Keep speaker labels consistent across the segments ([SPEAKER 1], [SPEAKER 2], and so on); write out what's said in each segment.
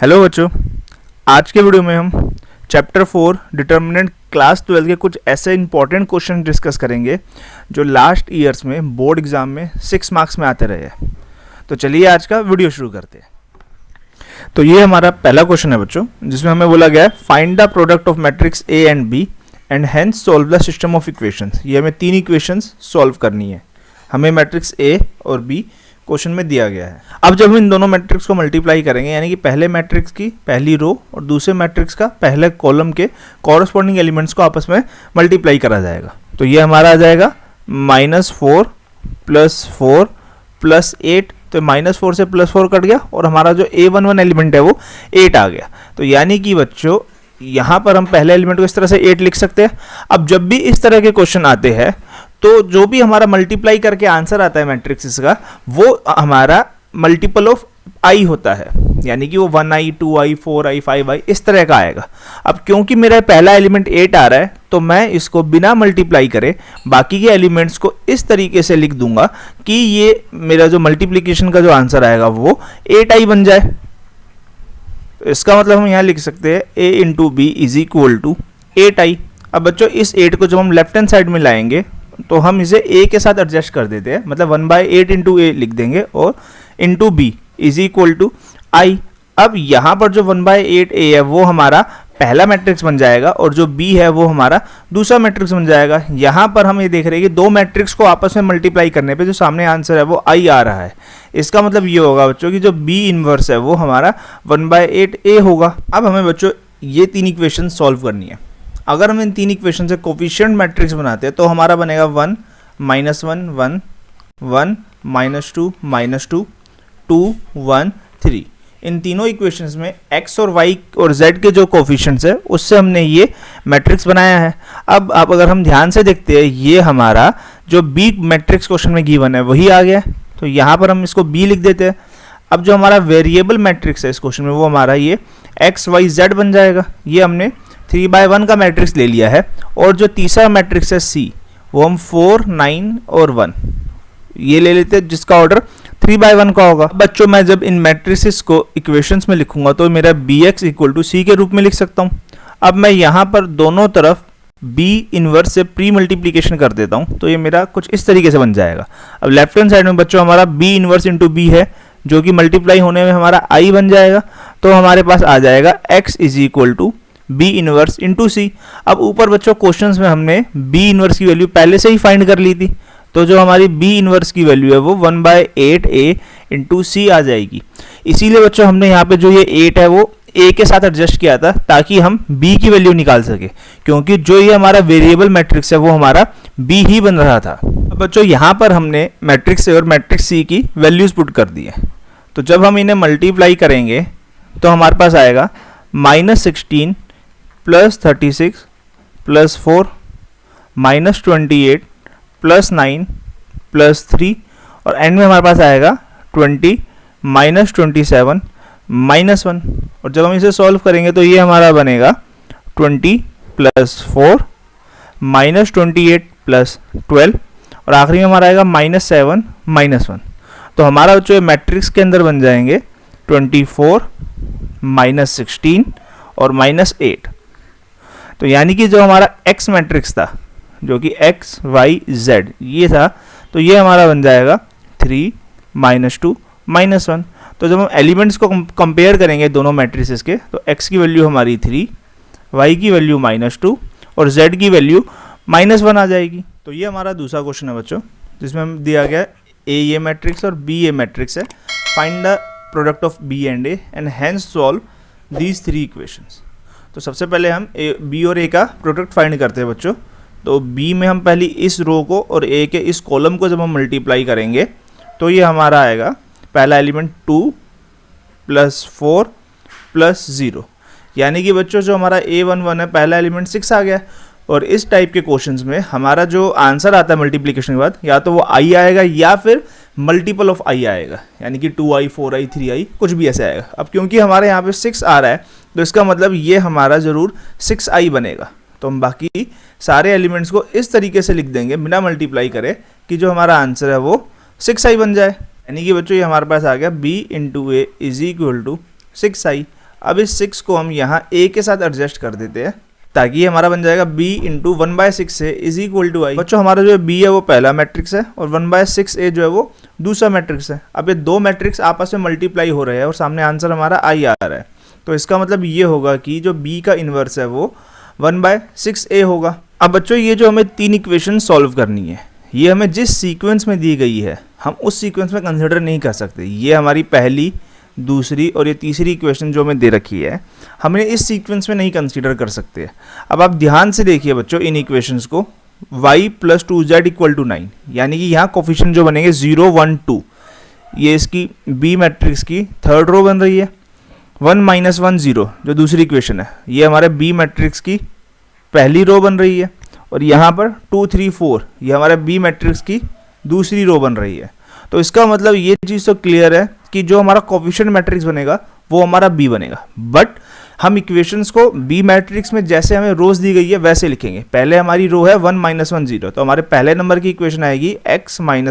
[SPEAKER 1] Hello बच्चों, आज के वीडियो में हम चैप्टर 4 डिटर्मिनेंट क्लास 12 के कुछ ऐसे इंपॉर्टेंट क्वेश्चन डिस्कस करेंगे जो लास्ट ईयर्स में बोर्ड एग्जाम में 6 मार्क्स में आते रहे हैं। तो चलिए आज का वीडियो शुरू करते हैं। तो ये हमारा पहला क्वेश्चन है बच्चों, जिसमें हमें बोला गया है find the product of matrix A and B and hence solve the system of equations. ये हमें 3 इक्वेशंस सॉल्व करनी है। हमें मैट्रिक्स ए और बी क्वेश्चन में दिया गया है। अब जब हम इन दोनों मैट्रिक्स को मल्टीप्लाई करेंगे, यानी कि पहले मैट्रिक्स की पहली रो और दूसरे मैट्रिक्स का पहले कॉलम के कॉरस्पॉन्डिंग एलिमेंट्स को आपस में मल्टीप्लाई करा जाएगा। तो ये हमारा आ जाएगा -4 + 4 + 8। तो -4 से +4 कट गया और हमारा जो A11 एलिमेंट है वो 8 आ गया। तो यानी कि बच्चों यहाँ पर हम पहले एलिमेंट को इस तरह से 8 लिख सकते हैं। अब जब भी इस तरह के क्वेश्चन आते हैं तो जो भी हमारा मल्टीप्लाई करके आंसर आता है मैट्रिक्स का, वो हमारा मल्टीपल ऑफ आई होता है, यानी कि वो 1i 2i 4i 5i इस तरह का आएगा। अब क्योंकि मेरा पहला एलिमेंट 8 आ रहा है तो मैं इसको बिना मल्टीप्लाई करे बाकी के एलिमेंट्स को इस तरीके से लिख दूंगा कि ये मेरा जो मल्टीप्लिकेशन का जो आंसर आएगा वो 8i बन जाए। तो इसका मतलब हम यहाँ लिख सकते हैं a × b = 8i। अब बच्चों इस 8 को जब हम लेफ्ट हैंड साइड में लाएंगे तो हम इसे a के साथ एडजस्ट कर देते हैं, मतलब 1/8 × a लिख देंगे और × b = i। अब यहाँ पर जो 1/8 a है वो हमारा पहला मैट्रिक्स बन जाएगा और जो b है वो हमारा दूसरा मैट्रिक्स बन जाएगा। यहाँ पर हम ये देख रहे हैं कि दो मैट्रिक्स को आपस में मल्टीप्लाई करने पे जो सामने आंसर है वो i आ रहा है। इसका मतलब ये होगा बच्चों कि जो b इनवर्स है वो हमारा 1/8 a होगा। अब हमें बच्चों ये 3 इक्वेशन सॉल्व करनी है। अगर हम इन 3 इक्वेशन से कोफिशिएंट मैट्रिक्स बनाते हैं तो हमारा बनेगा 1 -1 1 1 -2 -2 2 1 3। इन तीनों इक्वेशंस में x और y और z के जो कोफिशिएंट्स है उससे हमने ये मैट्रिक्स बनाया है। अब अगर हम ध्यान से देखते हैं, ये हमारा जो b मैट्रिक्स क्वेश्चन में गिवन है वही आ गया है। तो यहाँ पर हम इसको b लिख देते हैं। अब जो हमारा वेरिएबल मैट्रिक्स है इस क्वेश्चन में वो हमारा ये x y z बन जाएगा। ये हमने 3/1 का मैट्रिक्स ले लिया है। और जो तीसरा मैट्रिक्स है C वो हम 4 9 और 1 ये ले लेते हैं, जिसका ऑर्डर 3/1 का होगा। बच्चों मैं जब इन मैट्रिसेस को इक्वेशंस में लिखूंगा तो मेरा bx = c के रूप में लिख सकता हूँ। अब मैं यहाँ पर दोनों तरफ b इनवर्स से प्री मल्टीप्लिकेशन कर देता हूँ तो ये मेरा कुछ इस तरीके से बन जाएगा। अब लेफ्ट हैंड साइड में बच्चों हमारा b इनवर्स × b है जो कि मल्टीप्लाई होने में हमारा i बन जाएगा। तो हमारे पास आ जाएगा x = b इनवर्स × c। अब ऊपर बच्चों क्वेश्चंस में हमने b इनवर्स की वैल्यू पहले से ही फाइंड कर ली थी, तो जो हमारी b इनवर्स की वैल्यू है वो 1/8 a × c आ जाएगी। इसीलिए बच्चों हमने यहाँ पे जो ये 8 है वो a के साथ एडजस्ट किया था ताकि हम b की वैल्यू निकाल सके, क्योंकि जो ये हमारा वेरिएबल मैट्रिक्स है वो हमारा b ही बन रहा था। अब बच्चों यहाँ पर हमने मैट्रिक्स a और मैट्रिक्स c की वैल्यूज पुट कर दी है। तो जब हम इन्हें मल्टीप्लाई करेंगे तो हमारे पास आएगा -16 + 36 + 4 -28 + 9 + 3 और एंड में हमारे पास आएगा 20 -27 -1। और जब हम इसे सॉल्व करेंगे तो ये हमारा बनेगा 20 + 4 -28 + 12 और आखिरी में हमारा आएगा -7 -1। तो हमारा जो मैट्रिक्स के अंदर बन जाएंगे 24 -16 और -8। तो यानी कि जो हमारा x मैट्रिक्स था जो कि x y z ये था, तो ये हमारा बन जाएगा 3 -2 -1। तो जब हम एलिमेंट्स को कंपेयर करेंगे दोनों मैट्रिसेस के तो x की वैल्यू हमारी 3, y की वैल्यू -2 और z की वैल्यू -1 आ जाएगी। तो ये हमारा दूसरा क्वेश्चन है बच्चों, जिसमें हम दिया गया a ये मैट्रिक्स और b ये मैट्रिक्स है। Find the product of b and a and hence solve these 3 equations. तो सबसे पहले हम b और a का प्रोडक्ट फाइंड करते हैं बच्चों। तो b में हम पहली इस रो को और a के इस कॉलम को जब हम मल्टीप्लाई करेंगे तो ये हमारा आएगा पहला एलिमेंट 2 + 4 + 0, यानी कि बच्चों जो हमारा A11 है पहला एलिमेंट 6 आ गया। और इस टाइप के क्वेश्चंस में हमारा जो आंसर आता है मल्टीप्लिकेशन के बाद या तो वो i आएगा या फिर मल्टीपल ऑफ i आएगा, यानी कि 2i 4i 3i कुछ भी ऐसे आएगा। अब क्योंकि हमारे यहाँ पे 6 आ रहा है तो इसका मतलब ये हमारा ज़रूर 6i बनेगा। तो हम बाकी सारे एलिमेंट्स को इस तरीके से लिख देंगे बिना मल्टीप्लाई करे कि जो हमारा आंसर है वो 6i बन जाए। यानी कि बच्चों ये हमारे पास आ गया b × a = 6i। अब इस 6 को हम यहाँ a के साथ एडजस्ट कर देते हैं ताकि ये हमारा बन जाएगा b into 1/6 a is equal to I. बच्चों हमारा जो b है वो पहला मैट्रिक्स है और 1/6 a जो है वो दूसरा मैट्रिक्स है। अब ये दो मैट्रिक्स आपस में मल्टीप्लाई हो रहे हैं और सामने आंसर हमारा आई आ रहा है, तो इसका मतलब ये होगा कि जो b का इन्वर्स है वो 1/6 a होगा। अब बच्चों ये जो हमें तीन इक्वेशन सॉल्व करनी है, ये हमें जिस सीक्वेंस में दी गई है हम उस सीक्वेंस में कंसिडर नहीं कर सकते। ये हमारी पहली, दूसरी और ये तीसरी इक्वेशन जो हमें दे रखी है हमें इस सीक्वेंस में नहीं कंसीडर कर सकते। अब आप ध्यान से देखिए बच्चों इन इक्वेशंस को, y + 2z = 9, यानी कि यहाँ कोफिशिएंट जो बनेंगे 0 1 2, ये इसकी b मैट्रिक्स की थर्ड रो बन रही है। 1 - 1 0 जो दूसरी इक्वेशन है ये हमारे b मैट्रिक्स की पहली रो बन रही है और यहाँ पर 2 3 4 ये हमारे b मैट्रिक्स की दूसरी रो बन रही है। तो इसका मतलब ये चीज़ तो क्लियर है कि जो हमारा कोफिशिएंट मैट्रिक्स बनेगा वो हमारा b बनेगा। बट हम इक्वेशंस को b मैट्रिक्स में जैसे हमें रोज दी गई है वैसे लिखेंगे। पहले हमारी रो है 1 - 1 0, तो हमारे पहले नंबर की इक्वेशन आएगी x - y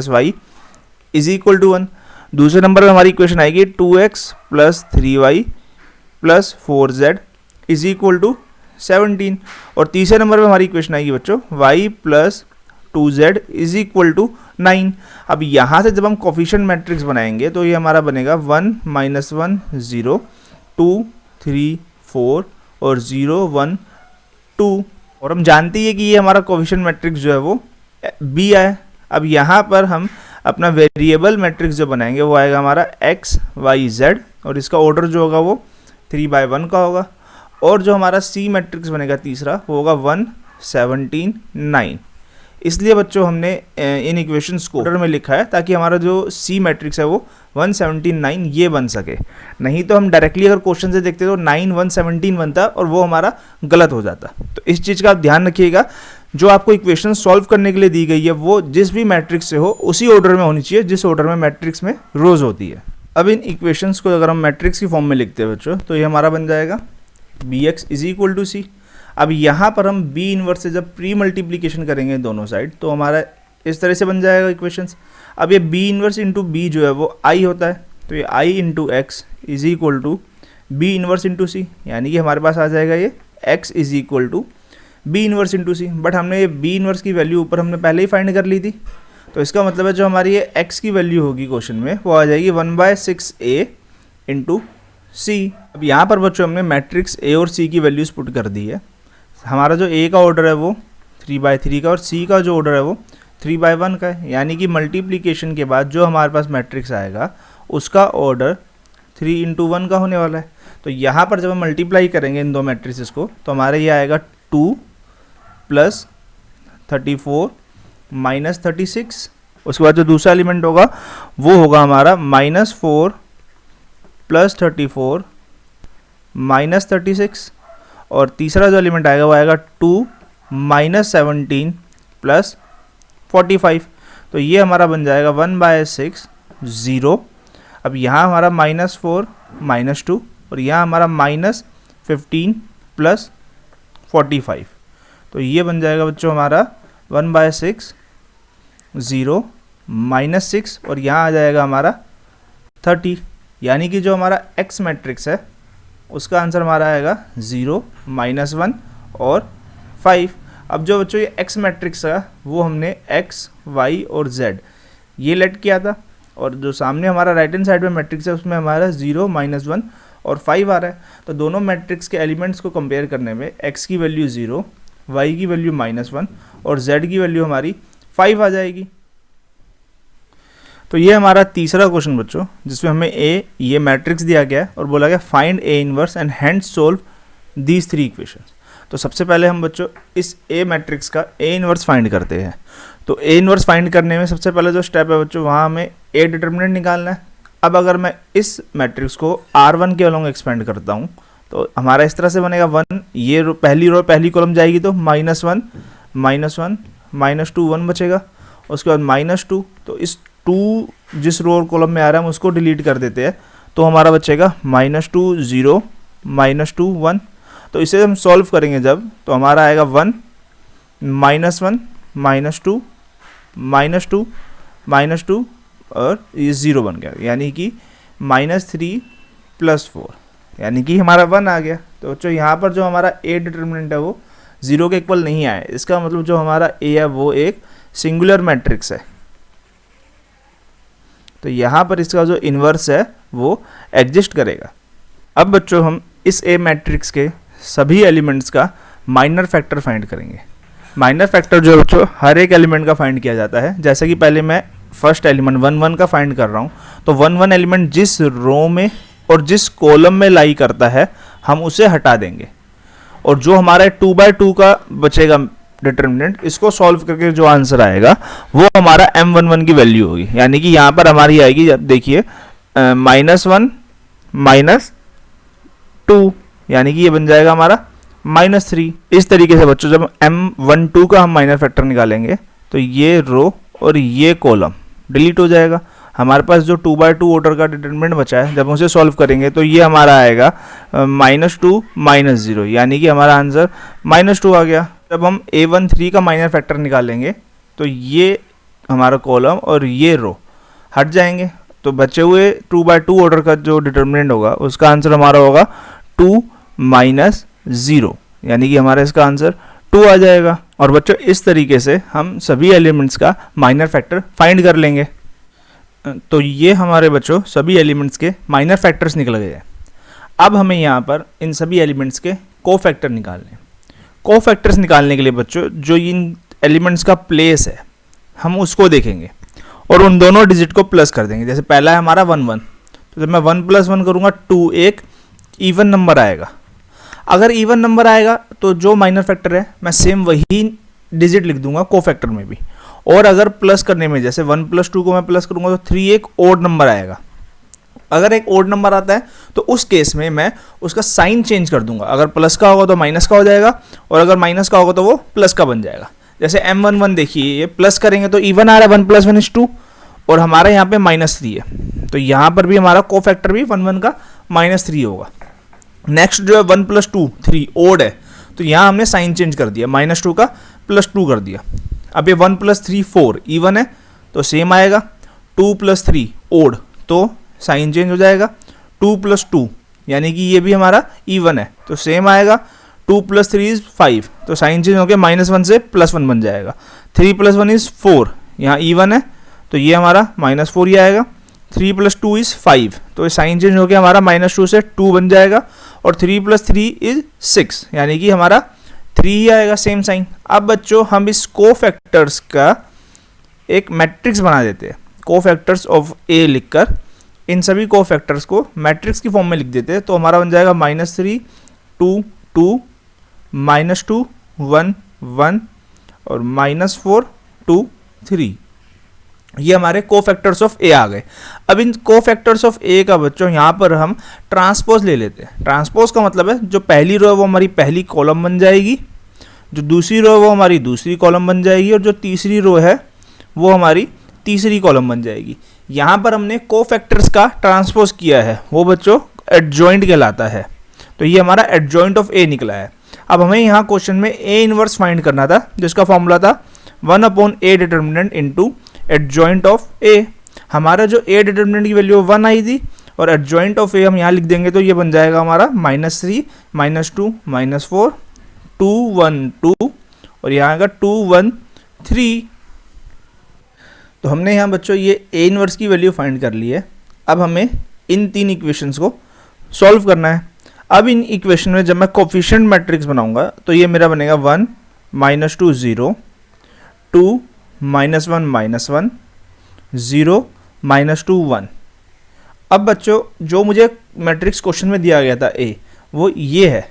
[SPEAKER 1] = 1। दूसरे नंबर में हमारी इक्वेशन आएगी 2x + 3y + 4z = 17। और तीसरे नंबर में हमारी इक्वेशन आएगी बच्चों y + 2z = 9। अब यहाँ से जब हम कोफिशिएंट मैट्रिक्स बनाएंगे तो ये हमारा बनेगा 1 - 1 0 2 3 4 और 0 1 2। और हम जानते हैं कि ये हमारा कोफिशिएंट मैट्रिक्स जो है वो b है। अब यहाँ पर हम अपना वेरिएबल मैट्रिक्स जो बनाएंगे वो आएगा हमारा x y z और इसका ऑर्डर जो होगा वो 3/1 का होगा। और जो हमारा c मैट्रिक्स बनेगा तीसरा वो होगा 1 17 9। इसलिए बच्चों हमने इन इक्वेशंस को ऑर्डर में लिखा है ताकि हमारा जो c मैट्रिक्स है वो 1 17 9 ये बन सके। नहीं तो हम डायरेक्टली अगर क्वेश्चन से देखते तो 9 1 17 बनता और वो हमारा गलत हो जाता। तो इस चीज़ का आप ध्यान रखिएगा, जो आपको इक्वेशन सॉल्व करने के लिए दी गई है वो जिस भी मैट्रिक्स से हो उसी ऑर्डर में होनी चाहिए जिस ऑर्डर में मैट्रिक्स में रोज होती है। अब इन इक्वेशंस को अगर हम मैट्रिक्स की फॉर्म में लिखते हैं बच्चों तो ये हमारा बन जाएगा bx = c। अब यहाँ पर हम b इनवर्स से जब प्री मल्टीप्लिकेशन करेंगे दोनों साइड तो हमारा इस तरह से बन जाएगा इक्वेशंस। अब ये b इनवर्स इंटू b जो है वो i होता है, तो ये i × x = b inverse into c, यानी कि हमारे पास आ जाएगा ये x = b inverse into c। But हमने ये b इनवर्स की वैल्यू ऊपर हमने पहले ही फाइंड कर ली थी, तो इसका मतलब है जो हमारी ये x की वैल्यू होगी क्वेश्चन में वो आ जाएगी 1/6 a इंटू c। अब यहाँ पर बच्चों हमने मैट्रिक्स a और c की वैल्यूज पुट कर दी है। हमारा जो a का ऑर्डर है वो 3/3 का और c का जो ऑर्डर है वो 3/1 का है, यानी कि मल्टीप्लिकेशन के बाद जो हमारे पास मैट्रिक्स आएगा उसका ऑर्डर 3 × 1 का होने वाला है। तो यहाँ पर जब हम मल्टीप्लाई करेंगे इन दो मैट्रिक्स को तो हमारे ये आएगा 2 + 34 - 36। उसके बाद जो दूसरा एलिमेंट होगा वो होगा हमारा -4 + 34 - 36। और तीसरा जो एलिमेंट आएगा वो आएगा 2 - 17 + 45। तो ये हमारा बन जाएगा 1/6 0। अब यहाँ हमारा -4 -2 और यहाँ हमारा -15 + 45। तो ये बन जाएगा बच्चों हमारा 1/6 0 -6 और यहाँ आ जाएगा हमारा 30, यानी कि जो हमारा x मैट्रिक्स है उसका आंसर हमारा आएगा 0 -1 और 5। अब जो बच्चों ये x मैट्रिक्स है वो हमने x y और z ये लेट किया था, और जो सामने हमारा राइट हैंड साइड में मैट्रिक्स है उसमें हमारा 0 -1 और 5 आ रहा है। तो दोनों मैट्रिक्स के एलिमेंट्स को कंपेयर करने में x की वैल्यू 0, y की वैल्यू -1 और z की वैल्यू हमारी 5 आ जाएगी। तो ये हमारा तीसरा क्वेश्चन बच्चों जिसमें हमें ये मैट्रिक्स दिया गया है और बोला गया find a inverse and hence solve these 3 equations. तो सबसे पहले हम बच्चों इस a मैट्रिक्स का a इनवर्स फाइंड करते हैं। तो a इनवर्स फाइंड करने में सबसे पहले जो स्टेप है बच्चों वहाँ हमें a डिटर्मिनेंट निकालना है। अब अगर मैं इस मैट्रिक्स को R1 के अलोंग एक्सपेंड करता हूँ तो हमारा इस तरह से बनेगा 1, ये पहली कॉलम जाएगी तो -1 -1 -2 1 बचेगा। उसके बाद -2, तो इस 2 जिस रो और कॉलम में आ रहा है हम उसको डिलीट कर देते हैं तो हमारा बचेगा -2 0 -2 1। तो इसे हम सॉल्व करेंगे जब तो हमारा आएगा 1 -1 -2 -2 -2 और ये 0 बन गया, यानी कि -3 + 4, यानी कि हमारा 1 आ गया। तो बच्चों यहाँ पर जो हमारा ए डिटर्मिनेंट है वो 0 के इक्वल नहीं आया, इसका मतलब जो हमारा ए है वो एक सिंगुलर मैट्रिक्स है। तो यहाँ पर इसका जो इन्वर्स है वो एग्जिस्ट करेगा। अब बच्चों हम इस ए मैट्रिक्स के सभी एलिमेंट्स का माइनर फैक्टर फाइंड करेंगे। माइनर फैक्टर जो बच्चों हर एक एलिमेंट का फाइंड किया जाता है। जैसे कि पहले मैं फर्स्ट एलिमेंट 1 1 का फाइंड कर रहा हूँ, तो 1 1 एलिमेंट जिस रो में और जिस कॉलम में लाई करता है हम उसे हटा देंगे, और जो हमारा 2 by 2 का बचेगा डिटर्मिनेंट, इसको सॉल्व करके जो आंसर आएगा वो हमारा m11 की वैल्यू होगी। यानी कि यहाँ पर हमारी आएगी, जब देखिए -1 -2, यानी कि ये बन जाएगा हमारा -3। इस तरीके से बच्चों जब m12 का हम माइनर फैक्टर निकालेंगे तो ये रो और ये कॉलम डिलीट हो जाएगा। हमारे पास जो 2 by 2 ऑर्डर का डिटर्मिनेंट बचा है, जब हम उसे सॉल्व करेंगे तो ये हमारा आएगा -2 -0, यानी कि हमारा आंसर -2 आ गया। जब हम A13 का माइनर फैक्टर निकालेंगे तो ये हमारा कॉलम और ये रो हट जाएंगे, तो बचे हुए 2 by 2 ऑर्डर का जो डिटर्मिनेंट होगा उसका आंसर हमारा होगा 2 -0, यानी कि हमारा इसका आंसर 2 आ जाएगा। और बच्चों इस तरीके से हम सभी एलिमेंट्स का माइनर फैक्टर फाइंड कर लेंगे। तो ये हमारे बच्चों सभी एलिमेंट्स के माइनर फैक्टर्स निकल गए हैं। अब हमें यहाँ पर इन सभी एलिमेंट्स के कोफैक्टर निकालने हैं। कोफैक्टर्स निकालने के लिए बच्चों जो इन एलिमेंट्स का प्लेस है हम उसको देखेंगे और उन दोनों डिजिट को प्लस कर देंगे। जैसे पहला है हमारा 1 1, तो जब मैं 1 + 1 करूँगा 2, एक इवन नंबर आएगा। अगर इवन नंबर आएगा तो जो माइनर फैक्टर है मैं सेम वही डिजिट लिख दूंगा कोफैक्टर में भी। और अगर प्लस करने में, जैसे 1 + 2 को मैं प्लस करूंगा तो 3 एक ओड नंबर आएगा। अगर एक ओड नंबर आता है तो उस केस में मैं उसका साइन चेंज कर दूंगा। अगर प्लस का होगा तो माइनस का हो जाएगा, और अगर माइनस का होगा तो वो प्लस का बन जाएगा। जैसे m11 देखिए, ये प्लस करेंगे तो इवन आ रहा है, 1 + 1 = 2, और हमारा यहाँ पे -3 है, तो यहाँ पर भी हमारा कोफैक्टर भी 1 1 का -3 होगा। नेक्स्ट जो है 1 + 2 3 ओड है, तो यहाँ हमने साइन चेंज कर दिया, -2 का +2 कर दिया। अब ये 1 + 3 4 इवन है तो सेम आएगा। 2 + 3 ओड, तो साइन चेंज हो जाएगा। 2 + 2 यानी कि ये भी हमारा इवन है तो सेम आएगा। 2 + 3 = 5, तो साइन चेंज हो गया, -1 से +1 बन जाएगा। 3 + 1 = 4, यहाँ इवन है तो ये हमारा -4 ही आएगा। 3 + 2 = 5, तो साइन चेंज हो गया हमारा, -2 से 2 बन जाएगा। और 3 + 3 = 6, यानी कि हमारा 3 ही आएगा, सेम साइन। अब बच्चों हम इस कोफैक्टर्स का एक मैट्रिक्स बना देते हैं। कोफैक्टर्स ऑफ ए लिखकर इन सभी कोफैक्टर्स को मैट्रिक्स की फॉर्म में लिख देते हैं, तो हमारा बन जाएगा -3 2 2 -2 1 1 और -4 2 3। ये हमारे कोफैक्टर्स ऑफ ए आ गए। अब इन कोफैक्टर्स ऑफ ए का बच्चों यहाँ पर हम ट्रांसपोज ले लेते हैं। ट्रांसपोज का मतलब है जो पहली रो है वो हमारी पहली कॉलम बन जाएगी, जो दूसरी रो है वो हमारी दूसरी कॉलम बन जाएगी, और जो तीसरी रो है वो हमारी तीसरी कॉलम बन जाएगी। यहाँ पर हमने कोफैक्टर्स का ट्रांसपोज किया है, वो बच्चों एडजॉइंट कहलाता है। तो ये हमारा एडजॉइंट ऑफ ए निकला है। अब हमें यहाँ क्वेश्चन में ए इनवर्स फाइंड करना था, जिसका फॉर्मूला था 1/a determinant into adjoint of A. हमारा जो ए डिटर्मिनेंट की वैल्यू 1 आई थी, और एडजॉइंट ऑफ ए हम यहाँ लिख देंगे तो ये बन जाएगा हमारा -3 -2 -4 2 1 2, और यहाँ का 2 1 3। तो हमने यहाँ बच्चों ये ए इनवर्स की वैल्यू फाइंड कर ली है। अब हमें इन 3 इक्वेशंस को सॉल्व करना है। अब इन इक्वेशन में जब मैं कोफिशिएंट मैट्रिक्स बनाऊंगा तो ये मेरा बनेगा 1 -2 0 2 -1 -1 0 -2 1। अब बच्चों जो मुझे मैट्रिक्स क्वेश्चन में दिया गया था ए, वो ये है,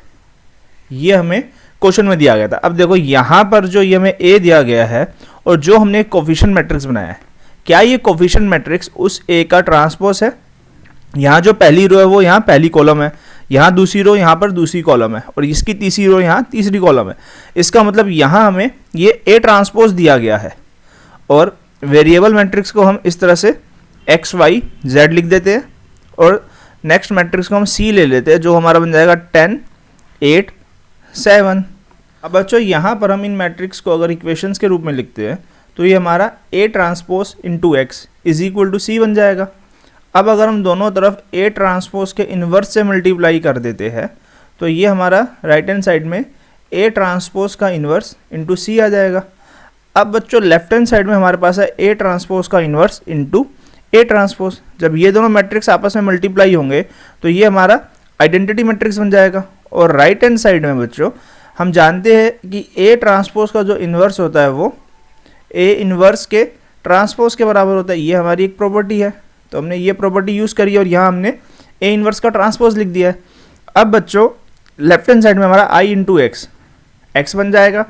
[SPEAKER 1] ये हमें क्वेश्चन में दिया गया था। अब देखो यहाँ पर जो ये हमें ए दिया गया है और जो हमने कोफिशिएंट मैट्रिक्स बनाया है, क्या ये कोफिशिएंट मैट्रिक्स उस ए का ट्रांसपोज है? यहाँ जो पहली रो है वो यहाँ पहली कॉलम है, यहाँ दूसरी रो यहाँ पर दूसरी कॉलम है, और इसकी तीसरी रो यहाँ तीसरी कॉलम है। इसका मतलब यहाँ हमें ये ए ट्रांसपोज दिया गया है। और वेरिएबल मैट्रिक्स को हम इस तरह से x y z लिख देते हैं, और नेक्स्ट मैट्रिक्स को हम c ले लेते हैं, जो हमारा बन जाएगा 10 8 7। अब बच्चों यहाँ पर हम इन मैट्रिक्स को अगर इक्वेशंस के रूप में लिखते हैं तो ये हमारा a transpose into X is equal to C बन जाएगा। अब अगर हम दोनों तरफ ए ट्रांसपोज के इन्वर्स से मल्टीप्लाई कर देते हैं तो ये हमारा राइट हैंड साइड में ए ट्रांसपोज का इन्वर्स इंटू सी आ जाएगा। अब बच्चों लेफ्ट हैंड साइड में हमारे पास है ए ट्रांसपोज का इन्वर्स इंटू ए ट्रांसपोज। जब ये दोनों मैट्रिक्स आपस में मल्टीप्लाई होंगे तो ये हमारा आइडेंटिटी मैट्रिक्स बन जाएगा। और राइट हैंड साइड में बच्चों हम जानते हैं कि ए ट्रांसपोज का जो इन्वर्स होता है वो ए इन्वर्स के ट्रांसपोज के बराबर होता है। ये हमारी एक प्रॉपर्टी है, तो हमने ये प्रॉपर्टी यूज़ करी और यहाँ हमने ए इन्वर्स का ट्रांसपोज लिख दिया है। अब बच्चों लेफ्ट हैंड साइड में हमारा आई इंटू एक्स बन जाएगा।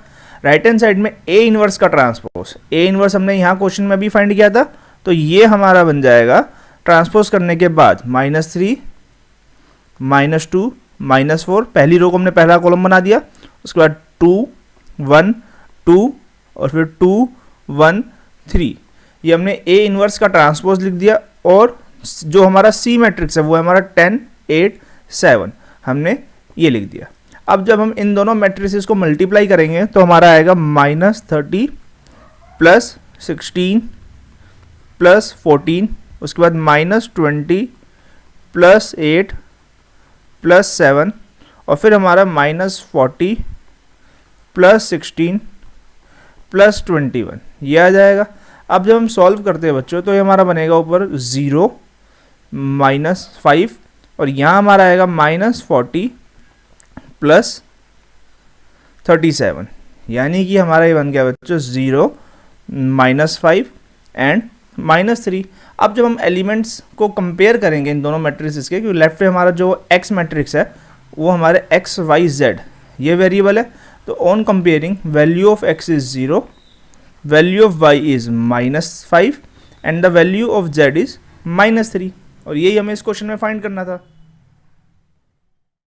[SPEAKER 1] राइट हैंड साइड में ए इन्वर्स का ट्रांसपोज, ए इन्वर्स हमने यहाँ क्वेश्चन में भी फाइंड किया था, तो ये हमारा बन जाएगा ट्रांसपोज करने के बाद -3 -2 -4। पहली रो को हमने पहला कॉलम बना दिया, उसके बाद 2 1 2 और फिर 2 1 3। ये हमने ए इन्वर्स का ट्रांसपोज लिख दिया और जो हमारा सी मैट्रिक्स है वो है हमारा 10 8 7, हमने ये लिख दिया। अब जब हम इन दोनों मैट्रिसेस को मल्टीप्लाई करेंगे तो हमारा आएगा -30 + 16 + 14, उसके बाद -20 + 8 + 7 और फिर हमारा -40 + 16 + 21 ये आ जाएगा। अब जब हम सॉल्व करते हैं बच्चों तो ये हमारा बनेगा ऊपर 0 -5 और यहाँ हमारा आएगा -40 + 37, यानी कि हमारा ये बन गया बच्चों 0 -5 एंड -3। अब जब हम एलिमेंट्स को कंपेयर करेंगे इन दोनों मैट्रिक्स के, क्योंकि लेफ्ट पे हमारा जो एक्स मैट्रिक्स है वो हमारे एक्स वाई जेड ये वेरिएबल है, तो on comparing value of x is 0, value of y is -5 and the value of z is -3। और यही हमें इस क्वेश्चन में फाइंड करना था।